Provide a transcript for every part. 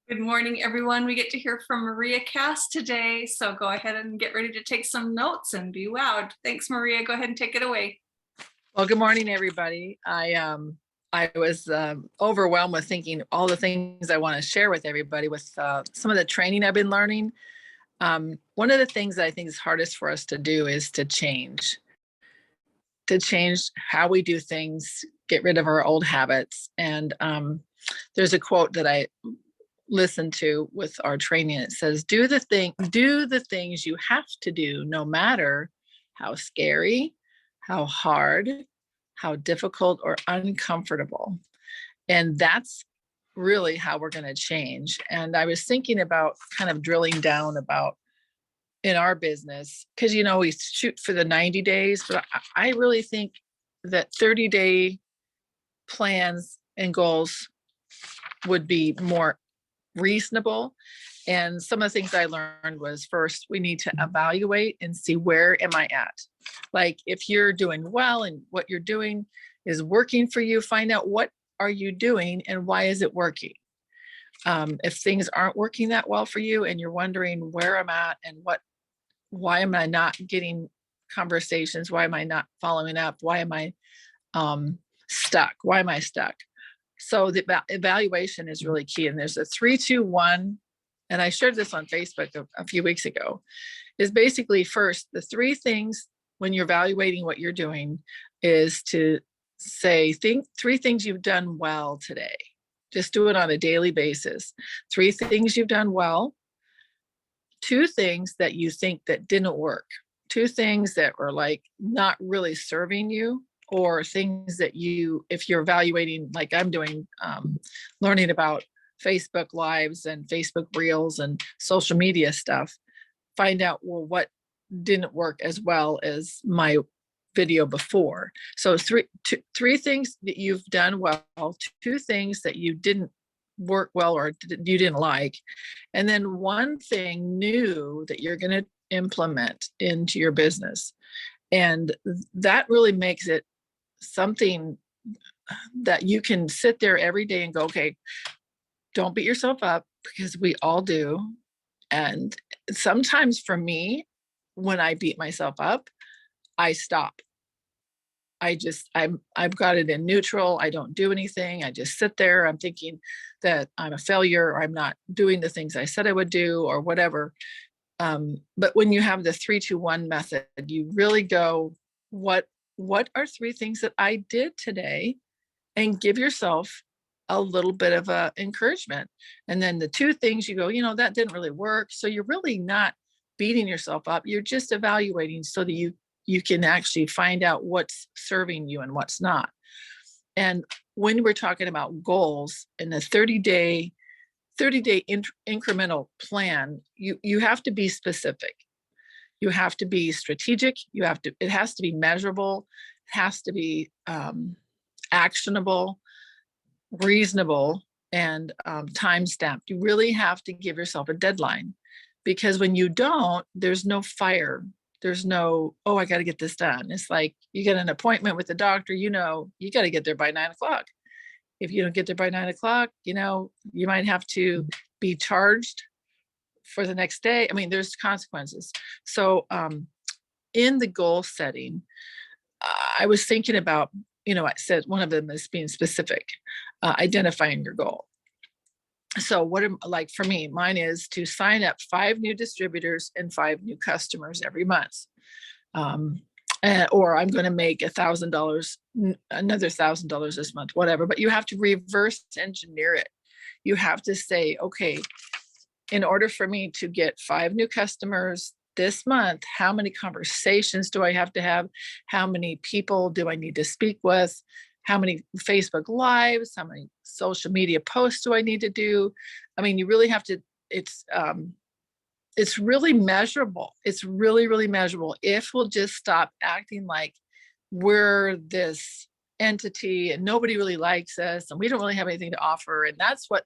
Good morning, everyone. We get to hear from Maria Cast today, so go ahead and get ready to take some notes and be wowed. Thanks, Maria. Go ahead and take it away. Well, good morning, everybody. I was overwhelmed with thinking all the things I want to share with everybody with some of the training I've been learning. One of the things that I think is hardest for us to do is to change how we do things, get rid of our old habits. And there's a quote that I listened to with our training. It says, do the things you have to do, no matter how scary, how hard, how difficult or uncomfortable. And that's really how we're going to change. And I was thinking about kind of drilling down about in our business, because we shoot for the 90 days, but I really think that 30-day plans and goals would be more reasonable. And some of the things I learned was, first, we need to evaluate and see, where am I at? Like, if you're doing well and what you're doing is working for you, find out what are you doing and why is it working? If things aren't working that well for you and you're wondering where I'm at and why am I not getting conversations? Why am I not following up? Why am I stuck? Why am I stuck? So the evaluation is really key. And there's a 3-2-1, and I shared this on Facebook a few weeks ago, is basically, first, the three things when you're evaluating what you're doing is to say, think three things you've done well today. Just do it on a daily basis. Three things you've done well, two things that you think that didn't work, two things that were like not really serving you, or things that if you're evaluating, like I'm doing, learning about Facebook Lives and Facebook Reels and social media stuff, find out, well, what didn't work as well as my video before. So three things that you've done well, two things that you didn't work well or you didn't like, and then one thing new that you're going to implement into your business. And that really makes it something that you can sit there every day and go, okay, don't beat yourself up, because we all do. And sometimes for me, when I beat myself up, I stop. I've got it in neutral. I don't do anything. I just sit there. I'm thinking that I'm a failure, or I'm not doing the things I said I would do, or whatever. But when you have the 3-2-1 method, you really go, what are three things that I did today, and give yourself a little bit of a encouragement. And then the two things you go, that didn't really work. So you're really not beating yourself up. You're just evaluating so that you can actually find out what's serving you and what's not. And when we're talking about goals in a 30-day incremental plan, you have to be specific. You have to be strategic. It has to be measurable. It has to be actionable, reasonable, and time stamped. You really have to give yourself a deadline, because when you don't, there's no fire. There's no, oh, I got to get this done. It's like you get an appointment with the doctor, you got to get there by 9:00. If you don't get there by 9:00, you might have to be charged for the next day. I mean, there's consequences. So in the goal setting, I was thinking about, I said one of them is being specific, identifying your goal. So for me, mine is to sign up 5 new distributors and 5 new customers every month. Or I'm going to make $1,000, another $1,000 this month, whatever. But you have to reverse engineer it. You have to say, okay, in order for me to get 5 new customers this month, how many conversations do I have to have? How many people do I need to speak with? How many Facebook Lives? How many social media posts do I need to do? I mean, you really have to, it's really measurable. It's really, really measurable. If we'll just stop acting like we're this entity and nobody really likes us and we don't really have anything to offer. And that's what,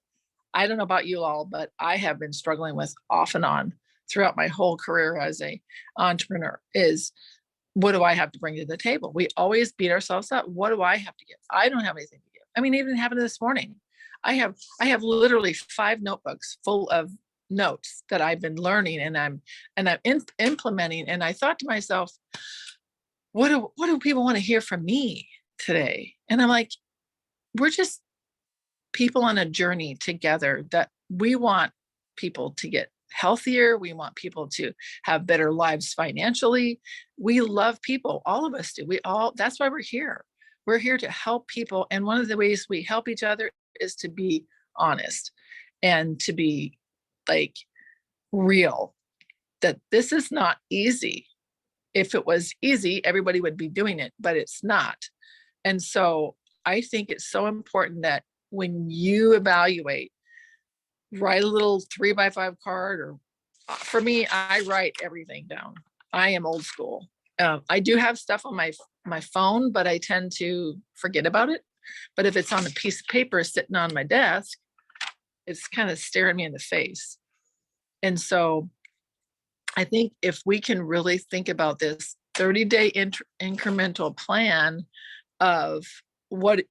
I don't know about you all, but I have been struggling with off and on throughout my whole career as a entrepreneur, is what do I have to bring to the table? We always beat ourselves up. What do I have to give? I don't have anything to give. I mean, even happened this morning. I have literally 5 notebooks full of notes that I've been learning, and I'm implementing. And I thought to myself, what do people want to hear from me today? And I'm like, we're just people on a journey together, that we want people to get healthier. We want people to have better lives financially. We love people. All of us do. That's why we're here. We're here to help people. And one of the ways we help each other is to be honest and to be like real, that this is not easy. If it was easy, everybody would be doing it, but it's not. And so I think it's so important that when you evaluate, write a little 3x5 card, or for me, I write everything down. I am old school. I do have stuff on my phone, but I tend to forget about it. But if it's on a piece of paper sitting on my desk, it's kind of staring me in the face. And so I think if we can really think about this 30-day incremental plan of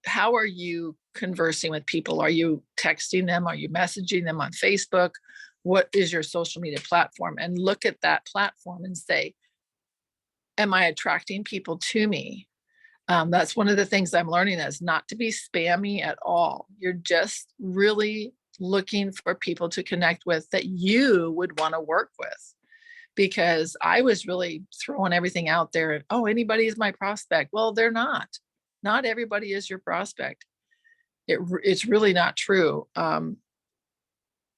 how are you conversing with people? Are you texting them? Are you messaging them on Facebook? What is your social media platform? And look at that platform and say, am I attracting people to me? That's one of the things I'm learning, is not to be spammy at all. You're just really looking for people to connect with that you would want to work with. Because I was really throwing everything out there, and, oh, anybody is my prospect. Well, they're not. Not everybody is your prospect. It's really not true.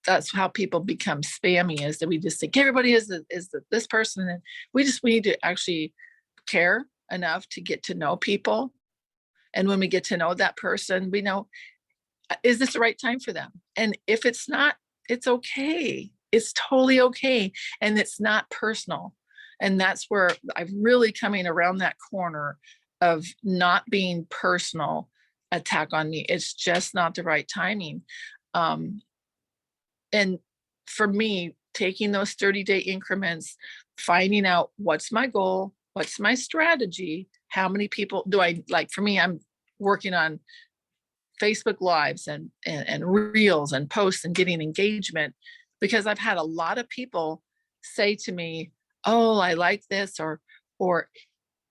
That's how people become spammy, is that we just think everybody is this person, and we need to actually care enough to get to know people. And when we get to know that person, we know, is this the right time for them? And if it's not, it's okay. It's totally okay. And it's not personal. And that's where I'm really coming around that corner of not being personal attack on me. It's just not the right timing. And for me, taking those 30-day increments, finding out what's my goal, what's my strategy, how many people do I like? For me, I'm working on Facebook Lives and reels and posts and getting engagement, because I've had a lot of people say to me, oh, I like this, or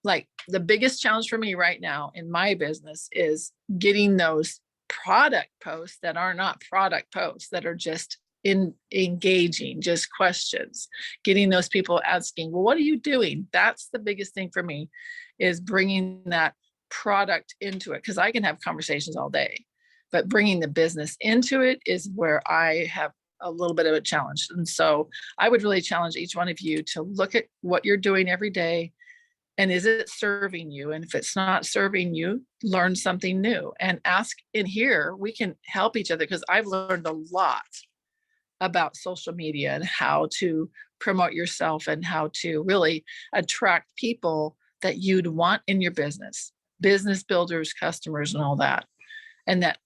like the biggest challenge for me right now in my business is getting those product posts that are not product posts, that are just engaging, just questions, getting those people asking, well, what are you doing? That's the biggest thing for me, is bringing that product into it, because I can have conversations all day, but bringing the business into it is where I have a little bit of a challenge. And so I would really challenge each one of you to look at what you're doing every day, and is it serving you? And if it's not serving you, learn something new and ask. In here, we can help each other, because I've learned a lot about social media and how to promote yourself and how to really attract people that you'd want in your business builders, customers, and all that. And that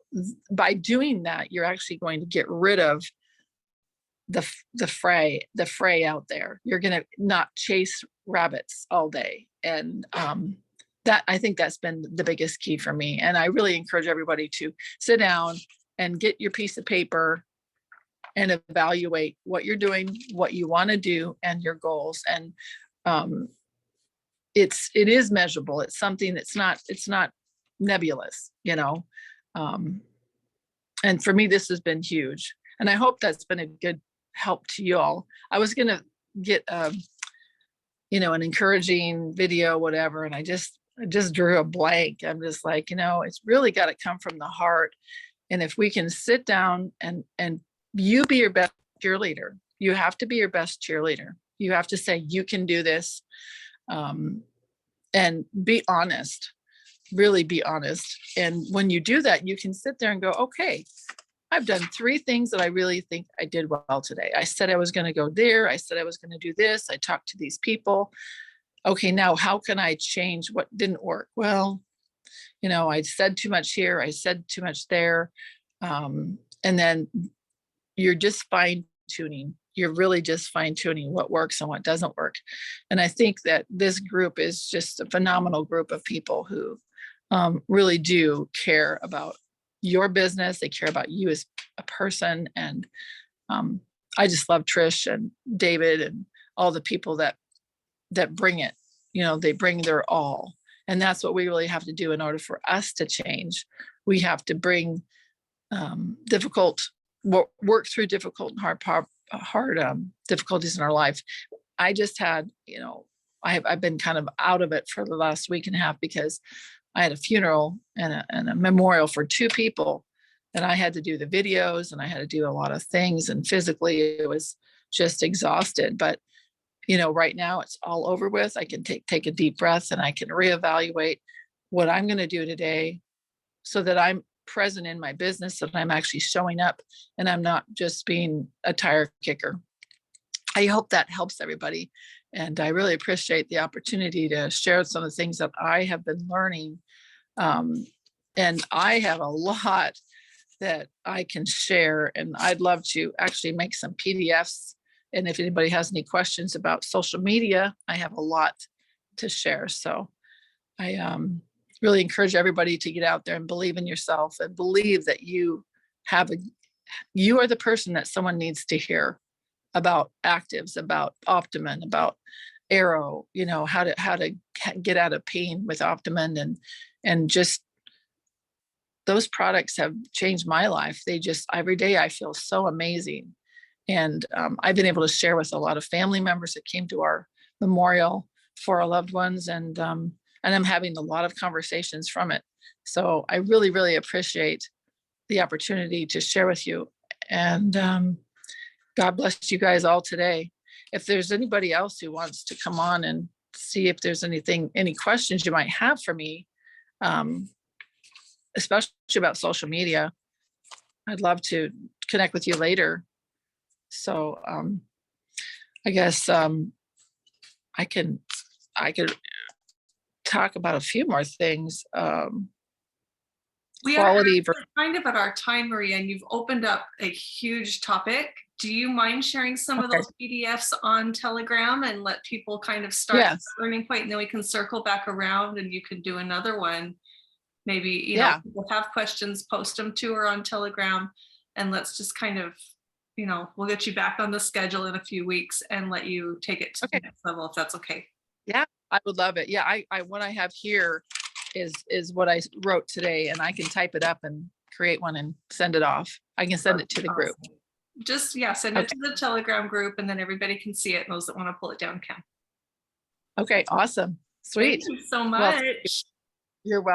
by doing that, you're actually going to get rid of the fray out there. You're going to not chase rabbits all day. And that, I think that's been the biggest key for me. And I really encourage everybody to sit down and get your piece of paper and evaluate what you're doing, what you want to do, and your goals. And it is measurable. It's something that's it's not nebulous, and for me, this has been huge. And I hope that's been a good help to you all. I was going to get an encouraging video, whatever, and I just drew a blank. I'm just like, it's really got to come from the heart. And if we can sit down and you be your best cheerleader, you have to be your best cheerleader. You have to say, you can do this, and be honest, really be honest. And when you do that, you can sit there and go, okay, I've done 3 things that I really think I did well today. I said I was going to go there. I said I was going to do this. I talked to these people. Okay, now how can I change what didn't work? Well, I said too much here. I said too much there. And then you're just fine tuning. You're really just fine tuning what works and what doesn't work. And I think that this group is just a phenomenal group of people who really do care about your business. They care about you as a person. And I just love Trish and David and all the people that bring it. They bring their all. And that's what we really have to do in order for us to change. We have to bring work through difficult and hard difficulties in our life. I just had, I've been kind of out of it for the last week and a half because I had a funeral and a memorial for 2 people, and I had to do the videos and I had to do a lot of things, and physically it was just exhausted. But right now it's all over with. I can take a deep breath and I can reevaluate what I'm going to do today so that I'm present in my business, so that I'm actually showing up and I'm not just being a tire kicker. I hope that helps everybody. And I really appreciate the opportunity to share some of the things that I have been learning. And I have a lot that I can share, and I'd love to actually make some PDFs. And if anybody has any questions about social media, I have a lot to share. So I really encourage everybody to get out there and believe in yourself and believe that you are the person that someone needs to hear about actives, about Optimum, about Arrow, how to get out of pain with Optimum, and just those products have changed my life. Every day I feel so amazing. And I've been able to share with a lot of family members that came to our memorial for our loved ones. And I'm having a lot of conversations from it. So I really, really appreciate the opportunity to share with you. And God bless you guys all today. If there's anybody else who wants to come on and see if there's any questions you might have for me, especially about social media, I'd love to connect with you later. So I guess I could talk about a few more things. We are kind of at our time, Maria, and you've opened up a huge topic. Do you mind sharing some of those PDFs on Telegram and let people kind of start the learning point, and then we can circle back around and you can do another one. Maybe, people have questions, post them to her on Telegram, and let's just kind of, we'll get you back on the schedule in a few weeks and let you take it to the next level, if that's okay. Yeah, I would love it. Yeah, I what I have here is what I wrote today, and I can type it up and create one and send it off. I can send it to the group. Just send it to the Telegram group, and then everybody can see it. Those that want to pull it down can. Okay, awesome. Sweet. Thank you so much. Well, you're welcome.